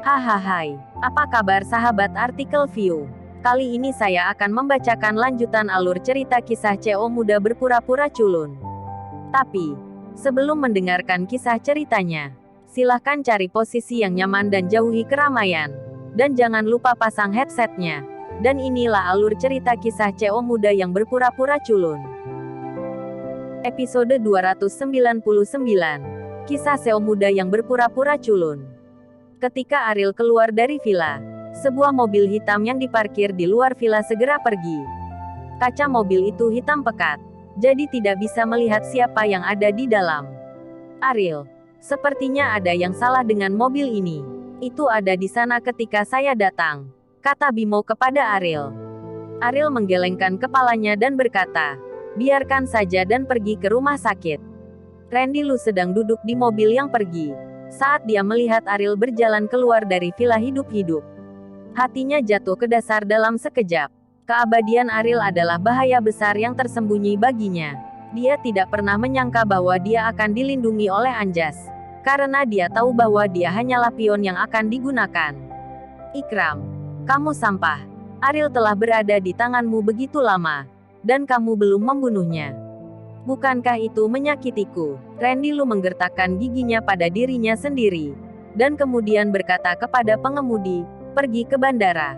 Hahaha, apa kabar sahabat artikel view? Kali ini saya akan membacakan lanjutan alur cerita kisah CO muda berpura-pura culun. Tapi, sebelum mendengarkan kisah ceritanya, silahkan cari posisi yang nyaman dan jauhi keramaian. Dan jangan lupa pasang headsetnya. Dan inilah alur cerita kisah CO muda yang berpura-pura culun. Episode 299. Kisah CO muda yang berpura-pura culun. Ketika Ariel keluar dari villa, sebuah mobil hitam yang diparkir di luar villa segera pergi. Kaca mobil itu hitam pekat, jadi tidak bisa melihat siapa yang ada di dalam. Ariel, sepertinya ada yang salah dengan mobil ini. Itu ada di sana ketika saya datang, kata Bimo kepada Ariel. Ariel menggelengkan kepalanya dan berkata, biarkan saja dan pergi ke rumah sakit. Randy Lu sedang duduk di mobil yang pergi, saat dia melihat Ariel berjalan keluar dari villa hidup-hidup. Hatinya jatuh ke dasar dalam sekejap. Keabadian Ariel adalah bahaya besar yang tersembunyi baginya. Dia tidak pernah menyangka bahwa dia akan dilindungi oleh Anjas, karena dia tahu bahwa dia hanyalah pion yang akan digunakan. Ikram, kamu sampah. Ariel telah berada di tanganmu begitu lama, dan kamu belum membunuhnya. Bukankah itu menyakitiku? Randy Lu menggertakkan giginya pada dirinya sendiri, dan kemudian berkata kepada pengemudi, pergi ke bandara.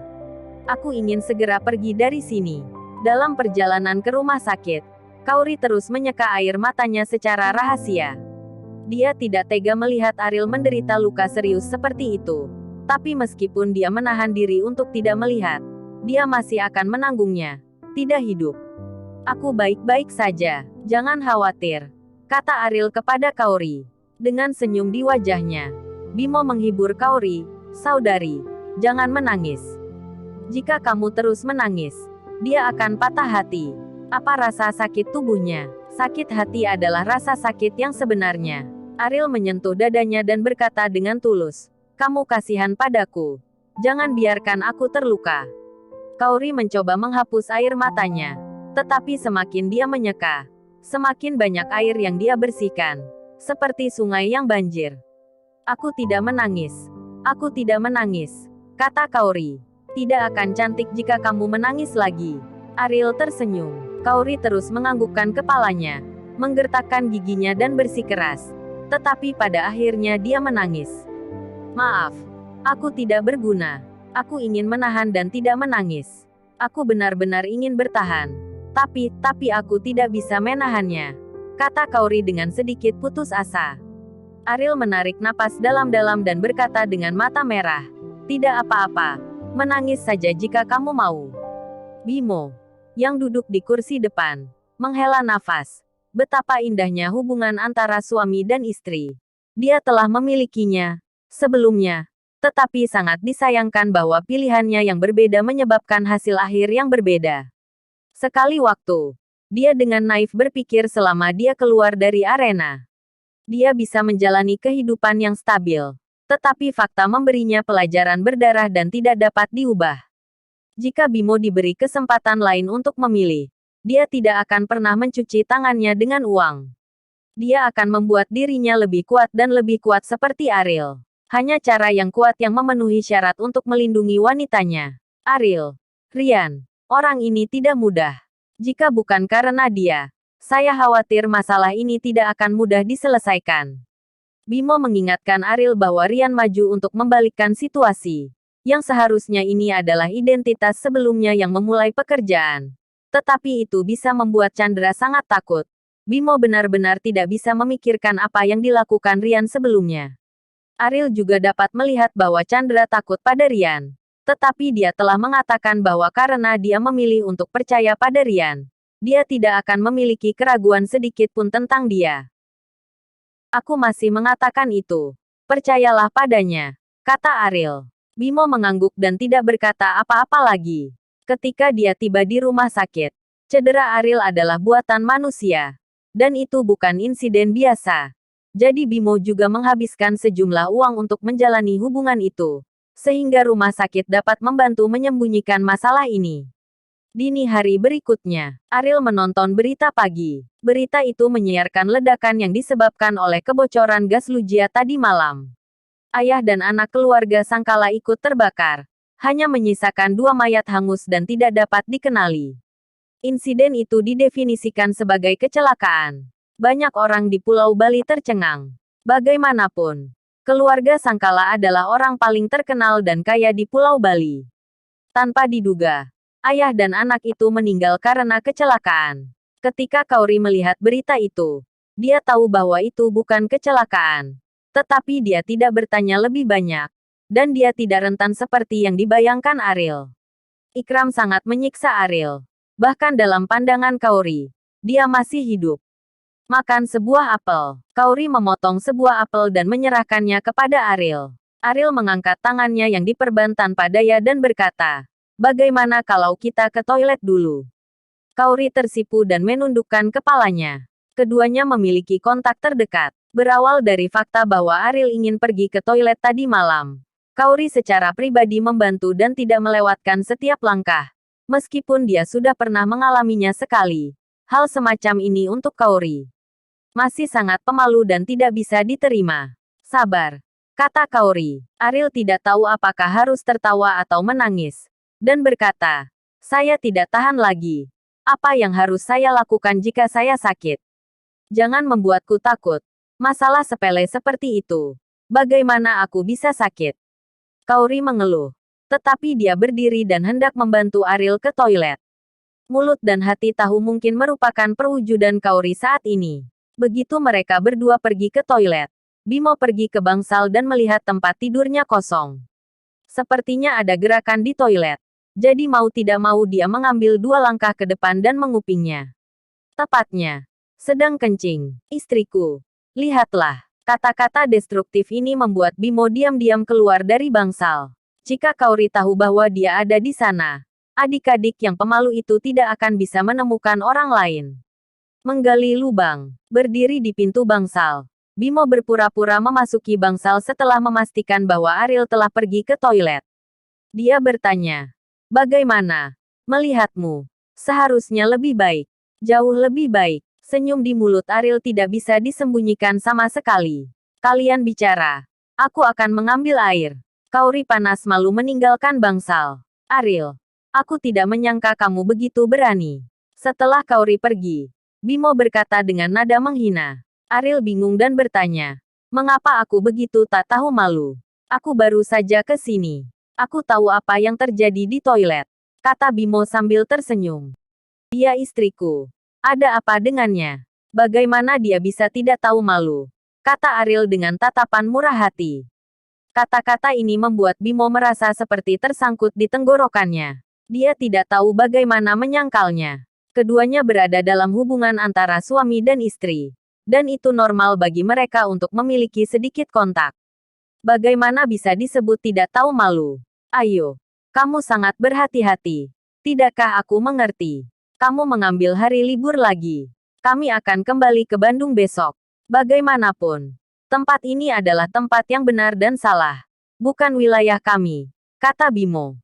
Aku ingin segera pergi dari sini. Dalam perjalanan ke rumah sakit, Kauri terus menyeka air matanya secara rahasia. Dia tidak tega melihat Ariel menderita luka serius seperti itu. Tapi meskipun dia menahan diri untuk tidak melihat, dia masih akan menanggungnya. Tidak hidup. Aku baik-baik saja, jangan khawatir, kata Ariel kepada Kauri. Dengan senyum di wajahnya, Bimo menghibur Kauri, saudari, jangan menangis. Jika kamu terus menangis, dia akan patah hati. Apa rasa sakit tubuhnya? Sakit hati adalah rasa sakit yang sebenarnya. Ariel menyentuh dadanya dan berkata dengan tulus, kamu kasihan padaku. Jangan biarkan aku terluka. Kauri mencoba menghapus air matanya. Tetapi semakin dia menyeka, semakin banyak air yang dia bersihkan. Seperti sungai yang banjir. Aku tidak menangis. Aku tidak menangis, kata Kauri. Tidak akan cantik jika kamu menangis lagi. Ariel tersenyum. Kauri terus menganggukkan kepalanya, menggertakkan giginya dan bersikeras. Tetapi pada akhirnya dia menangis. Maaf, aku tidak berguna. Aku ingin menahan dan tidak menangis. Aku benar-benar ingin bertahan. Tapi aku tidak bisa menahannya, kata Kauri dengan sedikit putus asa. Ariel menarik napas dalam-dalam dan berkata dengan mata merah, tidak apa-apa, menangis saja jika kamu mau. Bimo, yang duduk di kursi depan, menghela nafas. Betapa indahnya hubungan antara suami dan istri. Dia telah memilikinya sebelumnya, tetapi sangat disayangkan bahwa pilihannya yang berbeda menyebabkan hasil akhir yang berbeda. Sekali waktu, dia dengan naif berpikir selama dia keluar dari arena, dia bisa menjalani kehidupan yang stabil. Tetapi fakta memberinya pelajaran berdarah dan tidak dapat diubah. Jika Bimo diberi kesempatan lain untuk memilih, dia tidak akan pernah mencuci tangannya dengan uang. Dia akan membuat dirinya lebih kuat dan lebih kuat seperti Ariel. Hanya cara yang kuat yang memenuhi syarat untuk melindungi wanitanya. Ariel, Rian. Orang ini tidak mudah. Jika bukan karena dia, saya khawatir masalah ini tidak akan mudah diselesaikan. Bimo mengingatkan Ariel bahwa Rian maju untuk membalikkan situasi. Yang seharusnya ini adalah identitas sebelumnya yang memulai pekerjaan. Tetapi itu bisa membuat Chandra sangat takut. Bimo benar-benar tidak bisa memikirkan apa yang dilakukan Rian sebelumnya. Ariel juga dapat melihat bahwa Chandra takut pada Rian. Tetapi dia telah mengatakan bahwa karena dia memilih untuk percaya pada Rian, dia tidak akan memiliki keraguan sedikit pun tentang dia. Aku masih mengatakan itu. Percayalah padanya, kata Ariel. Bimo mengangguk dan tidak berkata apa-apa lagi. Ketika dia tiba di rumah sakit, cedera Ariel adalah buatan manusia. Dan itu bukan insiden biasa. Jadi Bimo juga menghabiskan sejumlah uang untuk menjalani hubungan itu, sehingga rumah sakit dapat membantu menyembunyikan masalah ini. Dini hari berikutnya, Ariel menonton berita pagi. Berita itu menyiarkan ledakan yang disebabkan oleh kebocoran gas Lujia tadi malam. Ayah dan anak keluarga Sangkala ikut terbakar. Hanya menyisakan 2 mayat hangus dan tidak dapat dikenali. Insiden itu didefinisikan sebagai kecelakaan. Banyak orang di Pulau Bali tercengang. Bagaimanapun, keluarga Sangkala adalah orang paling terkenal dan kaya di Pulau Bali. Tanpa diduga, ayah dan anak itu meninggal karena kecelakaan. Ketika Kauri melihat berita itu, dia tahu bahwa itu bukan kecelakaan. Tetapi dia tidak bertanya lebih banyak. Dan dia tidak rentan seperti yang dibayangkan Ariel. Ikram sangat menyiksa Ariel. Bahkan dalam pandangan Kauri, dia masih hidup. Makan sebuah apel. Kauri memotong sebuah apel dan menyerahkannya kepada Ariel. Ariel mengangkat tangannya yang diperban tanpa daya dan berkata, "Bagaimana kalau kita ke toilet dulu?" Kauri tersipu dan menundukkan kepalanya. Keduanya memiliki kontak terdekat. Berawal dari fakta bahwa Ariel ingin pergi ke toilet tadi malam, Kauri secara pribadi membantu dan tidak melewatkan setiap langkah. Meskipun dia sudah pernah mengalaminya sekali. Hal semacam ini untuk Kauri masih sangat pemalu dan tidak bisa diterima. Sabar, kata Kauri. Ariel tidak tahu apakah harus tertawa atau menangis. Dan berkata, "Saya tidak tahan lagi. Apa yang harus saya lakukan jika saya sakit? Jangan membuatku takut. Masalah sepele seperti itu. Bagaimana aku bisa sakit?" Kauri mengeluh. Tetapi dia berdiri dan hendak membantu Ariel ke toilet. Mulut dan hati tahu mungkin merupakan perwujudan Kauri saat ini. Begitu mereka berdua pergi ke toilet, Bimo pergi ke bangsal dan melihat tempat tidurnya kosong. Sepertinya ada gerakan di toilet. Jadi mau tidak mau dia mengambil 2 langkah ke depan dan mengupingnya. Tepatnya, sedang kencing. "Istriku, lihatlah." Kata-kata destruktif ini membuat Bimo diam-diam keluar dari bangsal. Jika Kauri tahu bahwa dia ada di sana, adik-adik yang pemalu itu tidak akan bisa menemukan orang lain. Menggali lubang, berdiri di pintu bangsal. Bimo berpura-pura memasuki bangsal setelah memastikan bahwa Ariel telah pergi ke toilet. Dia bertanya, "Bagaimana melihatmu? Seharusnya lebih baik. Jauh lebih baik." Senyum di mulut Ariel tidak bisa disembunyikan sama sekali. "Kalian bicara. Aku akan mengambil air." Kauri panas malu meninggalkan bangsal. "Ariel, aku tidak menyangka kamu begitu berani." Setelah Kauri pergi, Bimo berkata dengan nada menghina. Ariel bingung dan bertanya, "Mengapa aku begitu tak tahu malu? Aku baru saja ke sini. Aku tahu apa yang terjadi di toilet," kata Bimo sambil tersenyum. "Dia istriku. Ada apa dengannya? Bagaimana dia bisa tidak tahu malu?" kata Ariel dengan tatapan murah hati. Kata-kata ini membuat Bimo merasa seperti tersangkut di tenggorokannya. Dia tidak tahu bagaimana menyangkalnya. Keduanya berada dalam hubungan antara suami dan istri. Dan itu normal bagi mereka untuk memiliki sedikit kontak. Bagaimana bisa disebut tidak tahu malu? "Ayo, kamu sangat berhati-hati. Tidakkah aku mengerti? Kamu mengambil hari libur lagi. Kami akan kembali ke Bandung besok. Bagaimanapun, tempat ini adalah tempat yang benar dan salah. Bukan wilayah kami," kata Bimo.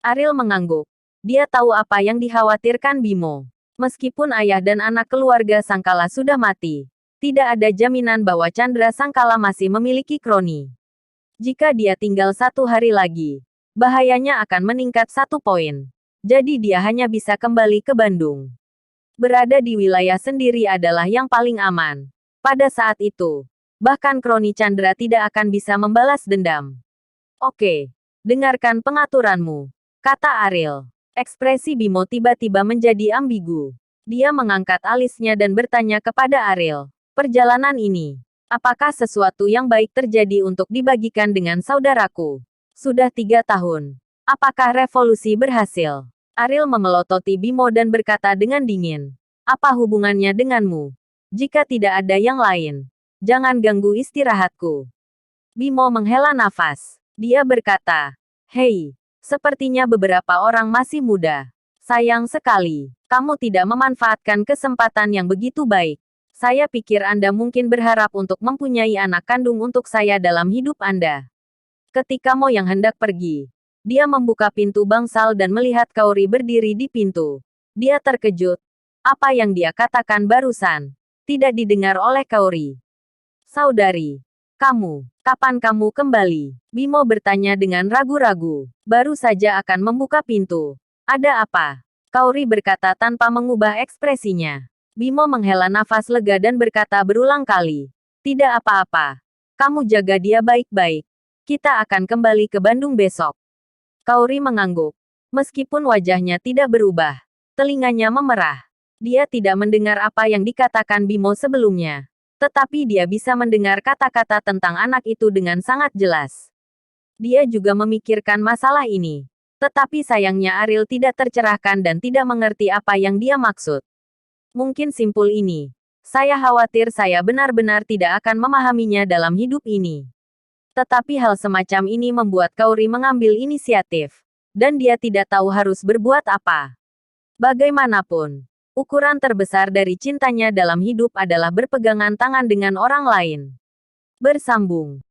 Ariel mengangguk. Dia tahu apa yang dikhawatirkan Bimo. Meskipun ayah dan anak keluarga Sangkala sudah mati, tidak ada jaminan bahwa Chandra Sangkala masih memiliki kroni. Jika dia tinggal 1 hari lagi, bahayanya akan meningkat 1 poin. Jadi dia hanya bisa kembali ke Bandung. Berada di wilayah sendiri adalah yang paling aman. Pada saat itu, bahkan kroni Chandra tidak akan bisa membalas dendam. "Oke, dengarkan pengaturanmu," kata Ariel. Ekspresi Bimo tiba-tiba menjadi ambigu. Dia mengangkat alisnya dan bertanya kepada Ariel, "Perjalanan ini, apakah sesuatu yang baik terjadi untuk dibagikan dengan saudaraku? Sudah 3 tahun. Apakah revolusi berhasil?" Ariel memelototi Bimo dan berkata dengan dingin, "Apa hubungannya denganmu? Jika tidak ada yang lain, jangan ganggu istirahatku." Bimo menghela nafas. Dia berkata, "Hei, sepertinya beberapa orang masih muda. Sayang sekali, kamu tidak memanfaatkan kesempatan yang begitu baik. Saya pikir Anda mungkin berharap untuk mempunyai anak kandung untuk saya dalam hidup Anda." Ketika Mo yang hendak pergi, dia membuka pintu bangsal dan melihat Kauri berdiri di pintu. Dia terkejut. Apa yang dia katakan barusan tidak didengar oleh Kauri. "Saudari, Kapan kamu kembali? Bimo bertanya dengan ragu-ragu. Baru saja akan membuka pintu. Ada apa? Kauri berkata tanpa mengubah ekspresinya. Bimo menghela nafas lega dan berkata berulang kali. Tidak apa-apa. Kamu jaga dia baik-baik. Kita akan kembali ke Bandung besok. Kauri mengangguk. Meskipun wajahnya tidak berubah, telinganya memerah. Dia tidak mendengar apa yang dikatakan Bimo sebelumnya. Tetapi dia bisa mendengar kata-kata tentang anak itu dengan sangat jelas. Dia juga memikirkan masalah ini. Tetapi sayangnya Ariel tidak tercerahkan dan tidak mengerti apa yang dia maksud. Mungkin simpul ini. Saya khawatir saya benar-benar tidak akan memahaminya dalam hidup ini. Tetapi hal semacam ini membuat Kauri mengambil inisiatif. Dan dia tidak tahu harus berbuat apa. Bagaimanapun, ukuran terbesar dari cintanya dalam hidup adalah berpegangan tangan dengan orang lain. Bersambung.